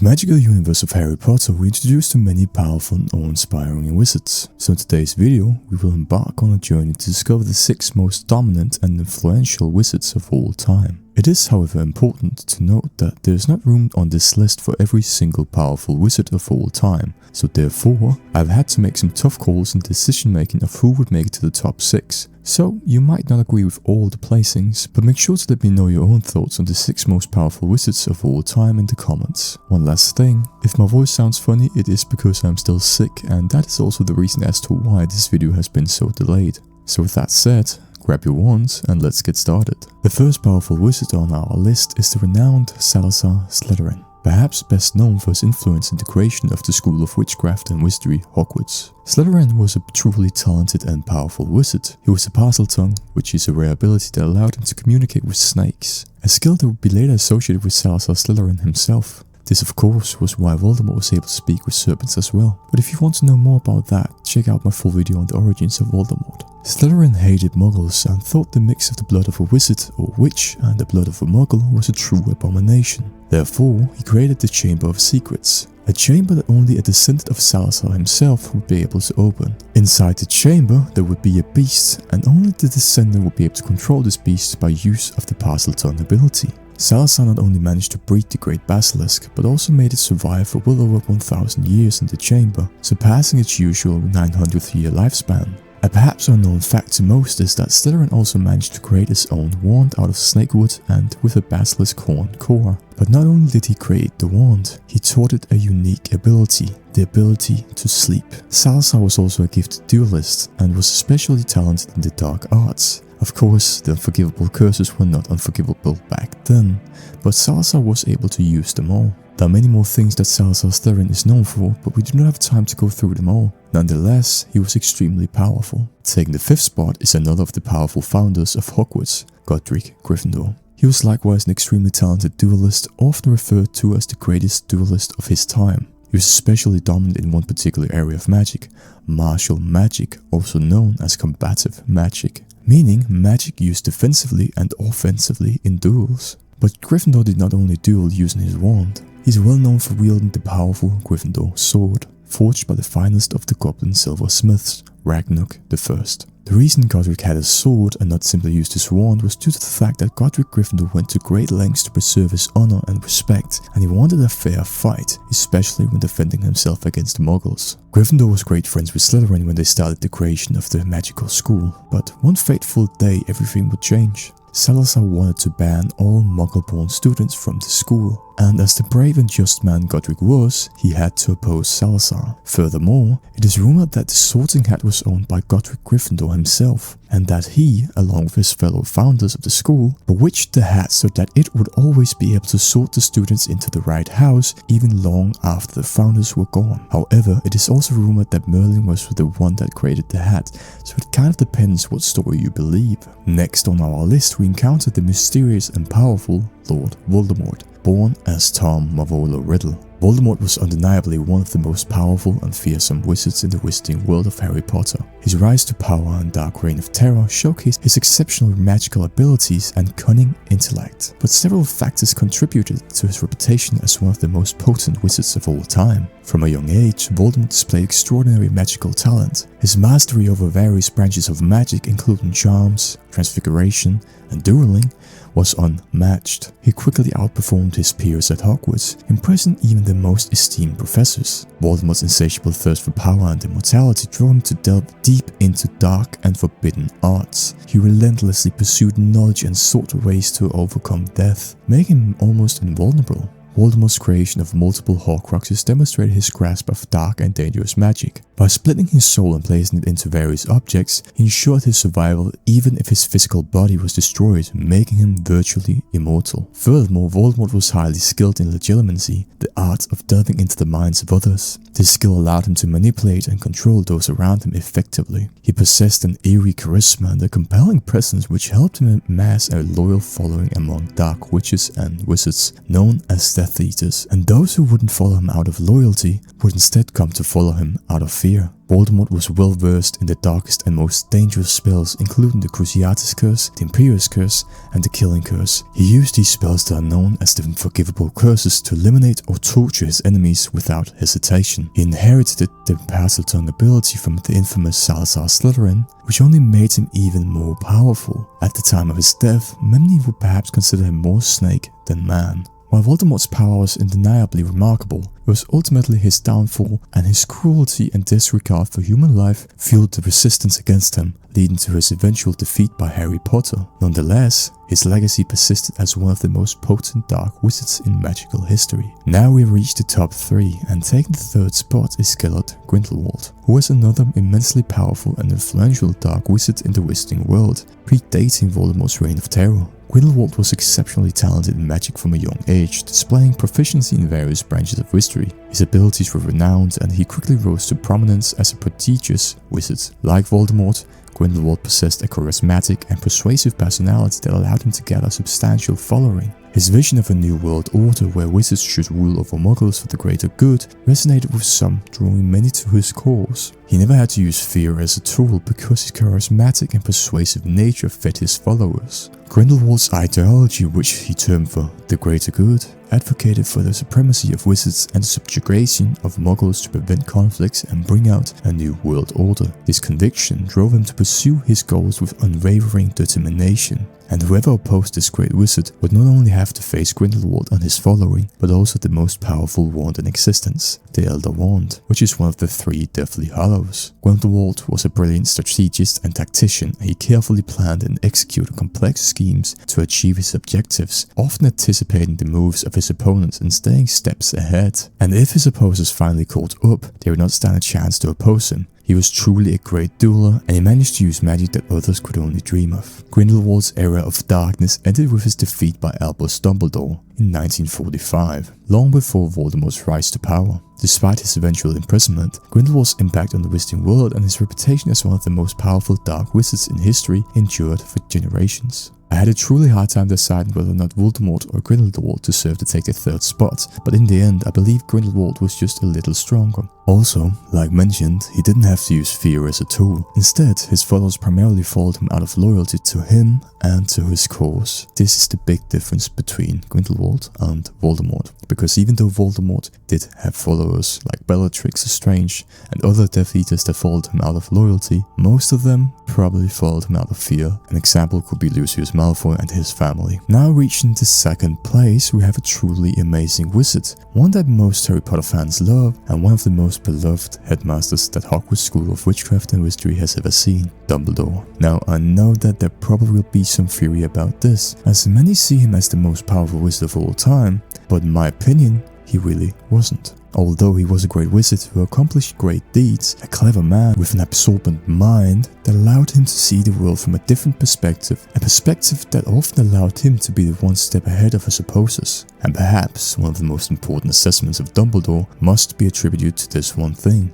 the magical universe of Harry Potter, we introduced to many powerful and awe-inspiring wizards. So in today's video, we will embark on a journey to discover the 6 most dominant and influential wizards of all time. It is, however, important to note that there is not room on this list for every single powerful wizard of all time, so therefore, I've had to make some tough calls in decision making of who would make it to the top 6. So, you might not agree with all the placings, but make sure to let me know your own thoughts on the 6 most powerful wizards of all time in the comments. One last thing, if my voice sounds funny, it is because I'm still sick, and that is also the reason as to why this video has been so delayed. So with that said, grab your wands and let's get started. The first powerful wizard on our list is the renowned Salazar Slytherin, perhaps best known for his influence in the creation of the School of Witchcraft and Wizardry, Hogwarts. Slytherin was a truly talented and powerful wizard. He was a Parseltongue, which is a rare ability that allowed him to communicate with snakes, a skill that would be later associated with Salazar Slytherin himself. This of course was why Voldemort was able to speak with serpents as well, but if you want to know more about that, check out my full video on the origins of Voldemort. Slytherin hated muggles and thought the mix of the blood of a wizard or witch and the blood of a muggle was a true abomination. Therefore, he created the Chamber of Secrets, a chamber that only a descendant of Salazar himself would be able to open. Inside the chamber, there would be a beast, and only the descendant would be able to control this beast by use of the Parseltongue ability. Salazar not only managed to breed the Great Basilisk, but also made it survive for well over 1000 years in the chamber, surpassing its usual 900th-year lifespan. A perhaps unknown fact to most is that Slytherin also managed to create his own wand out of snakewood and with a basilisk horn core. But not only did he create the wand, he taught it a unique ability, the ability to sleep. Salazar was also a gifted duelist and was especially talented in the dark arts. Of course, the unforgivable curses were not unforgivable back then, but Salazar was able to use them all. There are many more things that Salazar Slytherin is known for, but we do not have time to go through them all. Nonetheless, he was extremely powerful. Taking the 5th spot is another of the powerful founders of Hogwarts, Godric Gryffindor. He was likewise an extremely talented duelist, often referred to as the greatest duelist of his time. He was especially dominant in one particular area of magic, martial magic, also known as combative magic, meaning magic used defensively and offensively in duels. But Gryffindor did not only duel using his wand. He's well known for wielding the powerful Gryffindor sword, forged by the finest of the goblin silversmiths, Ragnarok I. The reason Godric had a sword and not simply used his wand was due to the fact that Godric Gryffindor went to great lengths to preserve his honor and respect, and he wanted a fair fight, especially when defending himself against the Muggles. Gryffindor was great friends with Slytherin when they started the creation of the magical school, but one fateful day everything would change. Salazar wanted to ban all Muggle-born students from the school, and as the brave and just man Godric was, he had to oppose Salazar. Furthermore, it is rumored that the Sorting Hat was owned by Godric Gryffindor himself, and that he, along with his fellow founders of the school, bewitched the hat so that it would always be able to sort the students into the right house even long after the founders were gone. However, it is also rumored that Merlin was the one that created the hat, so it kind of depends what story you believe. Next on our list, we encounter the mysterious and powerful Lord Voldemort, born as Tom Marvolo Riddle. Voldemort was undeniably one of the most powerful and fearsome wizards in the wizarding world of Harry Potter. His rise to power and dark reign of terror showcased his exceptional magical abilities and cunning intellect, but several factors contributed to his reputation as one of the most potent wizards of all time. From a young age, Voldemort displayed extraordinary magical talent. His mastery over various branches of magic, including charms, transfiguration, and dueling, was unmatched. He quickly outperformed his peers at Hogwarts, impressing even the most esteemed professors. Voldemort's insatiable thirst for power and immortality drove him to delve deep into dark and forbidden arts. He relentlessly pursued knowledge and sought ways to overcome death, making him almost invulnerable. Voldemort's creation of multiple Horcruxes demonstrated his grasp of dark and dangerous magic. By splitting his soul and placing it into various objects, he ensured his survival even if his physical body was destroyed, making him virtually immortal. Furthermore, Voldemort was highly skilled in legilimency, the art of delving into the minds of others. This skill allowed him to manipulate and control those around him effectively. He possessed an eerie charisma and a compelling presence which helped him amass a loyal following among dark witches and wizards, known as the Death Eaters, and those who wouldn't follow him out of loyalty would instead come to follow him out of fear. Voldemort was well versed in the darkest and most dangerous spells, including the Cruciatus Curse, the Imperius Curse, and the Killing Curse. He used these spells that are known as the Unforgivable Curses to eliminate or torture his enemies without hesitation. He inherited the Parseltongue ability from the infamous Salazar Slytherin, which only made him even more powerful. At the time of his death, many would perhaps consider him more snake than man. While Voldemort's power was undeniably remarkable, it was ultimately his downfall, and his cruelty and disregard for human life fueled the resistance against him, leading to his eventual defeat by Harry Potter. Nonetheless, his legacy persisted as one of the most potent dark wizards in magical history. Now we've reached the top 3, and taking the 3rd spot is Gellert Grindelwald, who was another immensely powerful and influential dark wizard in the wizarding world, predating Voldemort's reign of terror. Grindelwald was exceptionally talented in magic from a young age, displaying proficiency in various branches of wizardry. His abilities were renowned, and he quickly rose to prominence as a prodigious wizard. Like Voldemort, Grindelwald possessed a charismatic and persuasive personality that allowed him to gather a substantial following. His vision of a new world order where wizards should rule over muggles for the greater good resonated with some, drawing many to his cause. He never had to use fear as a tool because his charismatic and persuasive nature fed his followers. Grindelwald's ideology, which he termed for the greater good, advocated for the supremacy of wizards and the subjugation of muggles to prevent conflicts and bring out a new world order. This conviction drove him to pursue his goals with unwavering determination, and whoever opposed this great wizard would not only have to face Grindelwald and his following, but also the most powerful wand in existence, the Elder Wand, which is one of the 3 Deathly Hallows. Grindelwald was a brilliant strategist and tactician, and he carefully planned and executed complex schemes to achieve his objectives, often anticipating the moves of his opponents and staying steps ahead. And if his opposers finally caught up, they would not stand a chance to oppose him. He was truly a great dueler, and he managed to use magic that others could only dream of. Grindelwald's era of darkness ended with his defeat by Albus Dumbledore in 1945, long before Voldemort's rise to power. Despite his eventual imprisonment, Grindelwald's impact on the wizarding world and his reputation as one of the most powerful dark wizards in history endured for generations. I had a truly hard time deciding whether or not Voldemort or Grindelwald deserved to take the 3rd spot, but in the end I believe Grindelwald was just a little stronger. Also, like mentioned, he didn't have to use fear as a tool. Instead, his followers primarily followed him out of loyalty to him and to his cause. This is the big difference between Grindelwald and Voldemort, because even though Voldemort did have followers like Bellatrix Lestrange and other Death Eaters that followed him out of loyalty, most of them probably followed him out of fear. An example could be Lucius Malfoy and his family. Now reaching the 2nd place, we have a truly amazing wizard, one that most Harry Potter fans love, and one of the most beloved headmasters that Hogwarts School of Witchcraft and Wizardry has ever seen, Dumbledore. Now I know that there probably will be some theory about this, as many see him as the most powerful wizard of all time, but in my opinion, he really wasn't. Although he was a great wizard who accomplished great deeds, a clever man with an absorbent mind that allowed him to see the world from a different perspective, a perspective that often allowed him to be the one step ahead of his opposers. And perhaps one of the most important assessments of Dumbledore must be attributed to this one thing.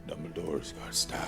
Dumbledore's got style.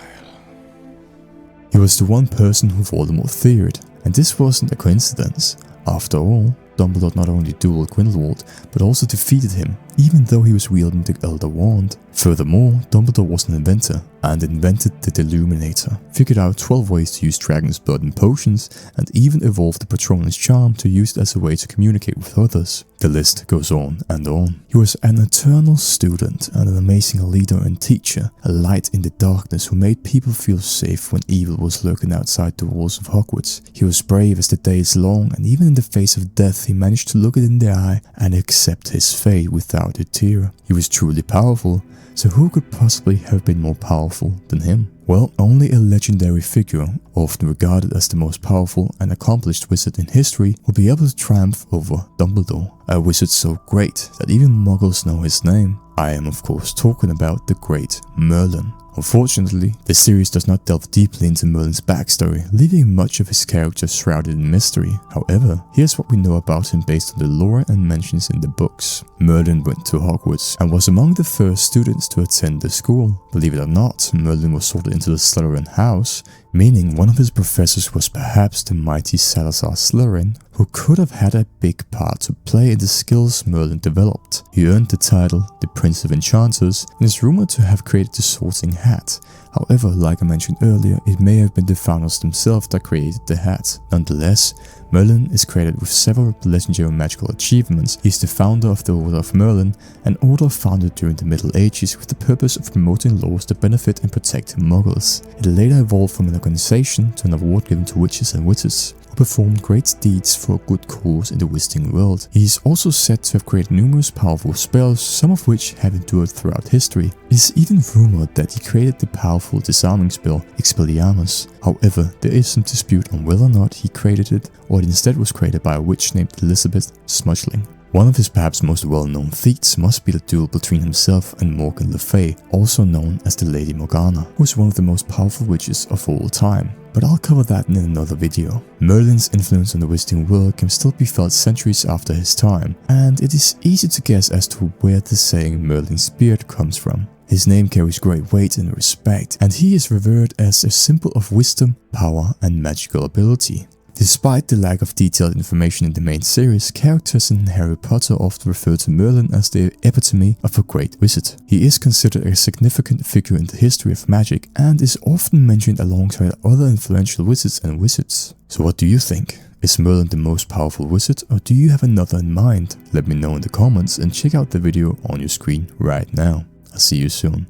He was the one person who Voldemort feared, and this wasn't a coincidence. After all, Dumbledore not only dueled Grindelwald, but also defeated him, even though he was wielding the Elder Wand. Furthermore, Dumbledore was an inventor, and invented the Deluminator, figured out 12 ways to use dragon's blood in potions, and even evolved the Patronus charm to use it as a way to communicate with others. The list goes on and on. He was an eternal student and an amazing leader and teacher, a light in the darkness who made people feel safe when evil was lurking outside the walls of Hogwarts. He was brave as the day is long, and even in the face of death he managed to look it in the eye and accept his fate without a tear. He was truly powerful, so who could possibly have been more powerful than him? Well, only a legendary figure, often regarded as the most powerful and accomplished wizard in history, will be able to triumph over Dumbledore, a wizard so great that even muggles know his name. I am of course talking about the great Merlin. Unfortunately, the series does not delve deeply into Merlin's backstory, leaving much of his character shrouded in mystery. However, here's what we know about him based on the lore and mentions in the books. Merlin went to Hogwarts and was among the first students to attend the school. Believe it or not, Merlin was sorted into the Slytherin house, meaning one of his professors was perhaps the mighty Salazar Slytherin, who who could have had a big part to play in the skills Merlin developed. He earned the title, the Prince of Enchanters, and is rumored to have created the Sorting Hat. However, like I mentioned earlier, it may have been the founders themselves that created the hat. Nonetheless, Merlin is credited with several legendary magical achievements. He is the founder of the Order of Merlin, an order founded during the Middle Ages with the purpose of promoting laws that benefit and protect muggles. It later evolved from an organization to an award given to witches and wizards who performed great deeds for a good cause in the wizarding world. He is also said to have created numerous powerful spells, some of which have endured throughout history. It is even rumored that he created the powerful disarming spell Expelliarmus. However, there is some dispute on whether or not he created it, or it instead was created by a witch named Elizabeth Smudgeling. One of his perhaps most well-known feats must be the duel between himself and Morgan Le Fay, also known as the Lady Morgana, who is one of the most powerful witches of all time. But I'll cover that in another video. Merlin's influence on the wizarding world can still be felt centuries after his time, and it is easy to guess as to where the saying Merlin's beard comes from. His name carries great weight and respect, and he is revered as a symbol of wisdom, power, and magical ability. Despite the lack of detailed information in the main series, characters in Harry Potter often refer to Merlin as the epitome of a great wizard. He is considered a significant figure in the history of magic and is often mentioned alongside other influential wizards and wizards. So what do you think? Is Merlin the most powerful wizard, or do you have another in mind? Let me know in the comments and check out the video on your screen right now. I'll see you soon.